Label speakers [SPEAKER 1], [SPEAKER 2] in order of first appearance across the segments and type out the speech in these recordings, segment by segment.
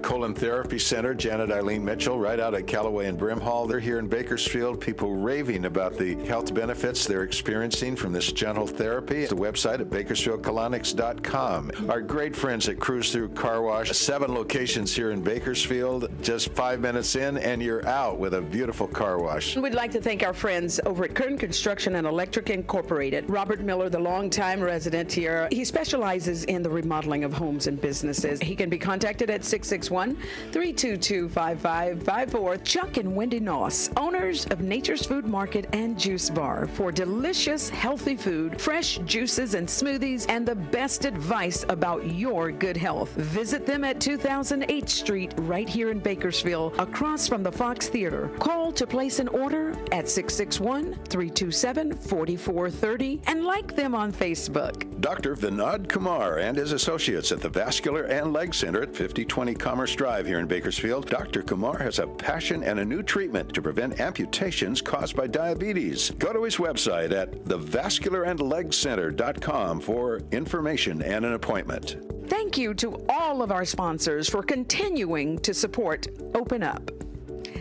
[SPEAKER 1] Colon Therapy Center, Janet Eileen Mitchell, right out at Callaway and Brimhall. They're here in Bakersfield. People raving about the health benefits they're experiencing from this gentle therapy. The website at bakersfieldcolonics.com. Our great friends at Cruise Through Car Wash, 7 locations here in Bakersfield. Just 5 minutes in and you're out with a beautiful car wash.
[SPEAKER 2] We'd like to thank our friends over at Kern Construction and Electric Incorporated. Robert Miller, the longtime resident here, he specializes in the remodeling of homes and businesses. He can be contacted at 661-322-5554. Chuck and Wendy Noss, owners of Nature's Food Market and Juice Bar, for delicious, healthy food, fresh juices and smoothies, and the best advice about your good health. Visit them at 2000 H Street, right here in Bakersfield, across from the Fox Theater. Call to place an order at 661-327-4430 and like them on Facebook.
[SPEAKER 1] Dr. Vinod Kumar and his associates at the Vascular and Leg Center at 5020 Commerce Drive here in Bakersfield. Dr. Kumar has a passion and a new treatment to prevent amputations caused by diabetes. Go to his website at thevascularandlegcenter.com for information and an appointment.
[SPEAKER 2] Thank you to all of our sponsors for continuing to support Open Up.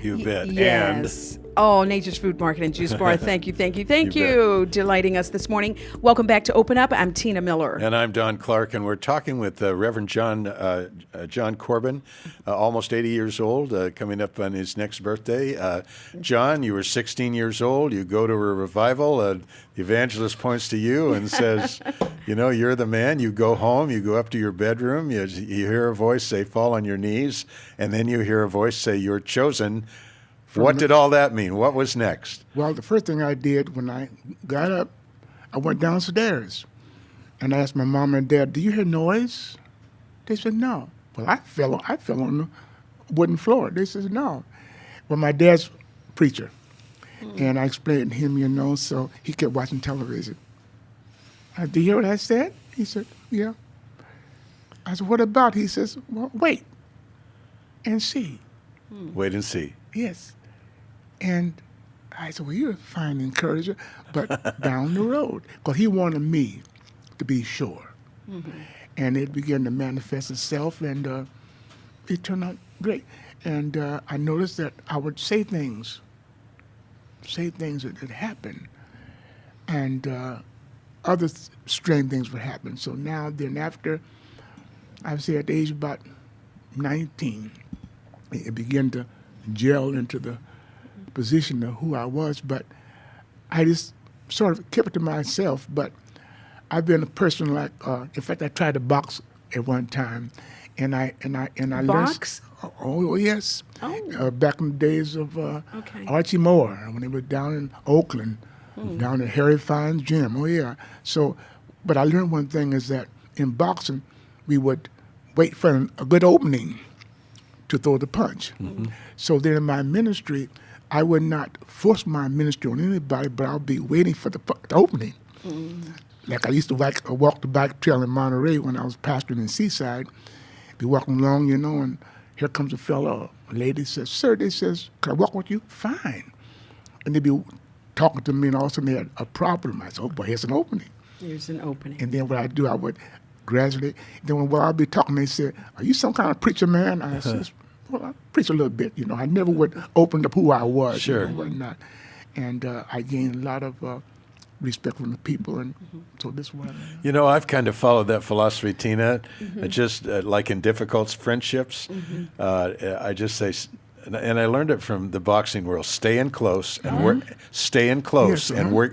[SPEAKER 3] You bet.
[SPEAKER 2] Yes. Oh, Nature's Food Market and Juice Bar. Thank you, thank you, thank you. Delighting us this morning. Welcome back to Open Up. I'm Tina Miller.
[SPEAKER 3] And I'm Don Clark, and we're talking with Reverend John Corbin, almost 80 years old, coming up on his next birthday. John, you were 16 years old. You go to a revival. The evangelist points to you and says, you know, you're the man. You go home. You go up to your bedroom. You hear a voice say, fall on your knees. And then you hear a voice say, you're chosen. What did all that mean? What was next?
[SPEAKER 4] Well, the first thing I did when I got up, I went downstairs and I asked my mom and dad, do you hear noise? They said, no. Well, I fell on the wooden floor. They said, no. Well, my dad's a preacher. And I explained to him, you know, so he kept watching television. Do you hear what I said? He said, yeah. I said, what about? He says, well, wait and see.
[SPEAKER 3] Wait and see.
[SPEAKER 4] Yes. And I said, well, you're a fine encourager, but down the road. Because he wanted me to be sure. Mm-hmm. And it began to manifest itself, and it turned out great. And I noticed that I would say things that happened, and other strange things would happen. So now, then after, I would say at the age of about 19, it began to gel into the position of who I was, but I just sort of kept it to myself. But I've been a person like, in fact, I tried to box at one time, and I
[SPEAKER 2] box?
[SPEAKER 4] learned. Oh yes, back in the days of Archie Moore when he was down in Oakland, down at Harry Fine's gym. Oh yeah. So, but I learned one thing is that in boxing, we would wait for a good opening to throw the punch. Mm-hmm. So then in my ministry, I would not force my ministry on anybody, but I'll be waiting for the opening. Mm-hmm. Like I used to walk the bike trail in Monterey when I was pastoring in Seaside. Be walking along, you know, and here comes a fellow. A lady says, sir, they says, can I walk with you? Fine. And they'd be talking to me, and all of a sudden they had a problem. I said, oh, boy, here's an opening.
[SPEAKER 2] Here's an opening.
[SPEAKER 4] And then what I do, I would gradually, then while I'd be talking, they said, are you some kind of preacher, man? I said, well, I preach a little bit, you know. I never would open up who I was,
[SPEAKER 3] sure,
[SPEAKER 4] you know, whatnot. And I gained a lot of respect from the people, and so this one.
[SPEAKER 3] You know, I've kind of followed that philosophy, Tina. Just like in difficult friendships, I just say, and I learned it from the boxing world: stay in close and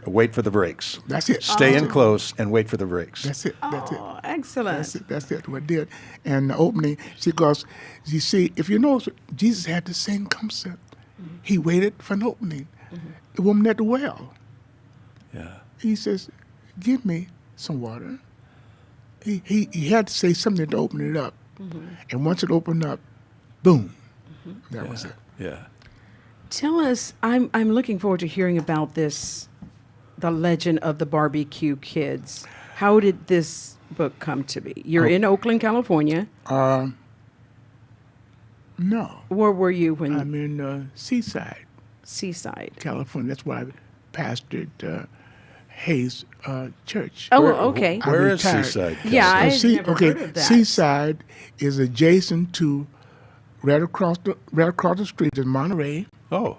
[SPEAKER 3] wait for the breaks.
[SPEAKER 4] That's it.
[SPEAKER 3] Stay in close and wait for the breaks.
[SPEAKER 4] That's it. That's it.
[SPEAKER 2] Excellent.
[SPEAKER 4] That's it. What I did. And the opening, because you see, if you know, Jesus had the same concept. He waited for an opening. The woman at the well.
[SPEAKER 3] Yeah.
[SPEAKER 4] He says, give me some water. He had to say something to open it up. And once it opened up, boom, that was it.
[SPEAKER 3] Yeah.
[SPEAKER 2] Tell us, I'm looking forward to hearing about this, the legend of the barbecue kids. How did this book come to be? You're in Oakland, California.
[SPEAKER 4] No.
[SPEAKER 2] Where were you when?
[SPEAKER 4] I'm in Seaside.
[SPEAKER 2] Seaside.
[SPEAKER 4] California. That's where I pastored Hayes Church.
[SPEAKER 2] Oh, okay.
[SPEAKER 3] Where is Seaside?
[SPEAKER 2] Yeah, I've never
[SPEAKER 4] okay,
[SPEAKER 2] heard of that.
[SPEAKER 4] Seaside is adjacent to right across the street is Monterey,
[SPEAKER 3] Oh,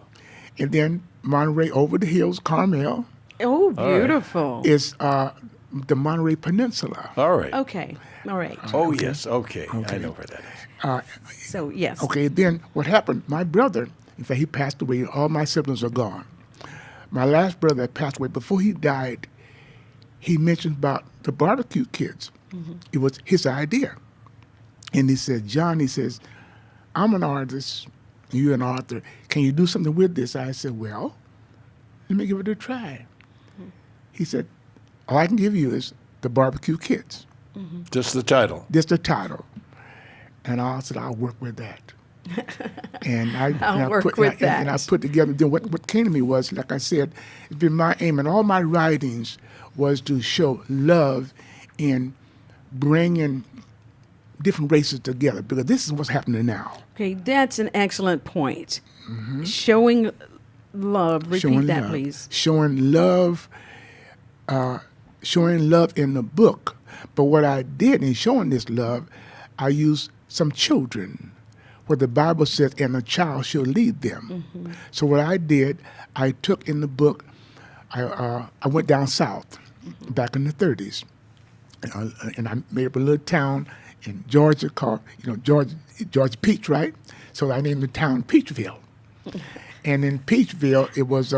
[SPEAKER 4] and then Monterey over the hills, Carmel,
[SPEAKER 2] Oh,
[SPEAKER 3] right.
[SPEAKER 2] beautiful.
[SPEAKER 4] is the Monterey Peninsula.
[SPEAKER 3] all right.
[SPEAKER 2] Okay. All right.
[SPEAKER 3] Oh, yes. Okay. I know where that is.
[SPEAKER 2] So, yes.
[SPEAKER 4] Okay, then what happened? My brother, in fact, he passed away. All my siblings are gone. My last brother that passed away. Before he died, he mentioned about the barbecue kids. It was his idea. And he said, John, he says, I'm an artist, you're an author. Can you do something with this? I said, well, let me give it a try. He said, all I can give you is the barbecue kids.
[SPEAKER 3] Just the title.
[SPEAKER 4] That's the title. And I said, I'll work with that. And I put together. Then what came to me was, like I said, it's been my aim, and all my writings was to show love in bringing different races together, because this is what's happening now.
[SPEAKER 2] Okay, that's an excellent point. Showing love. Repeat
[SPEAKER 4] Showing
[SPEAKER 2] that,
[SPEAKER 4] love.
[SPEAKER 2] please.
[SPEAKER 4] Showing love in the book. But what I did in showing this love, I used some children, where the Bible says, and a child shall lead them. So what I did, I took in the book, I went down south back in the 30s, and I made up a little town in Georgia called, Georgia Peach, right? So I named the town Peachville. And in Peachville, it was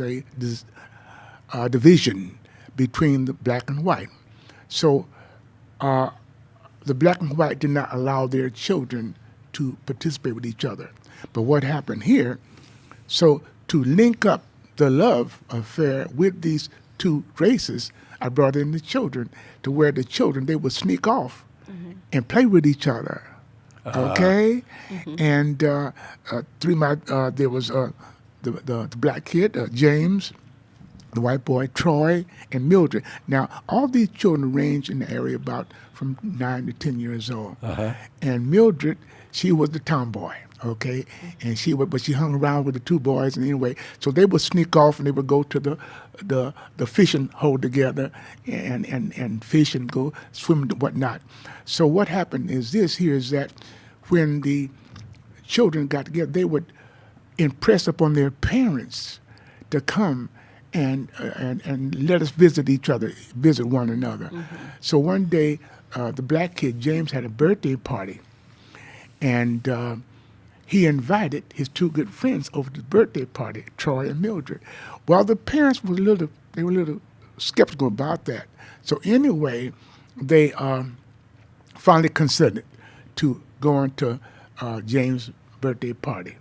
[SPEAKER 4] a division between the black and white. So the black and white did not allow their children to participate with each other. But what happened here, so to link up the love affair with these two races, I brought in the children, to where the children, they would sneak off and play with each other. Okay? And there was the black kid, James, the white boy, Troy, and Mildred. Now, all these children range in the area about from 9 to 10 years old. And Mildred, she was the tomboy, okay? And but she hung around with the two boys, and anyway, so they would sneak off and they would go to the fishing hole together and fish and go swim and whatnot. So what happened is this here is that when the children got together, they would impress upon their parents to come and let us visit each other, visit one another. So one day, the black kid, James, had a birthday party, and he invited his two good friends over to the birthday party, Troy and Mildred. Well, the parents were a little skeptical about that. So anyway, they finally consented to going to James' birthday party.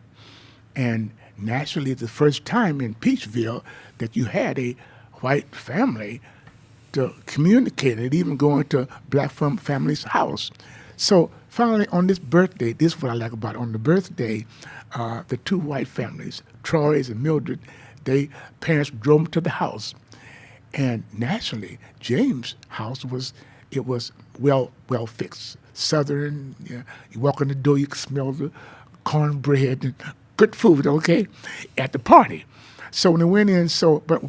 [SPEAKER 4] And naturally, the first time in Peachville that you had a white family to communicate it, even going to black family's house. So finally, on this birthday, this is what I like about it. On the birthday, the two white families, Troy's and Mildred, parents drove them to the house. And naturally, James' house was well fixed. Southern, you walk in the door, you can smell the cornbread and good food, okay, at the party. So when they went in, but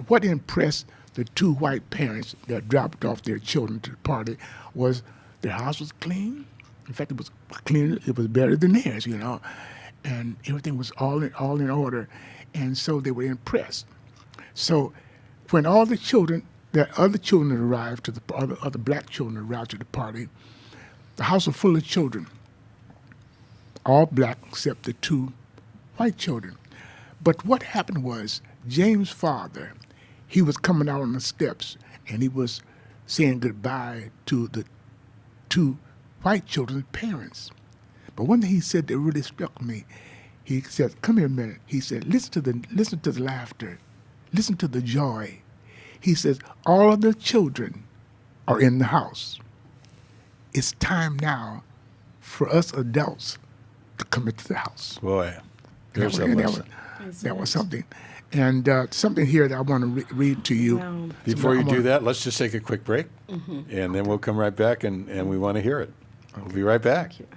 [SPEAKER 4] what impressed the two white parents that dropped off their children to the party was their house was clean. In fact, it was clean. It was better than theirs, and everything was all in order. And so they were impressed. So when all the children, other children arrived to the other black children arrived to the party, the house was full of children, all black except the two white children. But what happened was James' father, he was coming out on the steps and he was saying goodbye to the two white children's parents. But one thing he said that really struck me, he said, "Come here a minute." He said, listen to the laughter, listen to the joy. He says, all of the children are in the house. It's time now for us adults to come into the house.
[SPEAKER 3] Boy, there's a lesson.
[SPEAKER 4] That was something. And something here that I want to read to you.
[SPEAKER 2] Wow.
[SPEAKER 3] Before you do that, let's just take a quick break, and then we'll come right back, and we want to hear it. We'll be right back.
[SPEAKER 2] Thank you.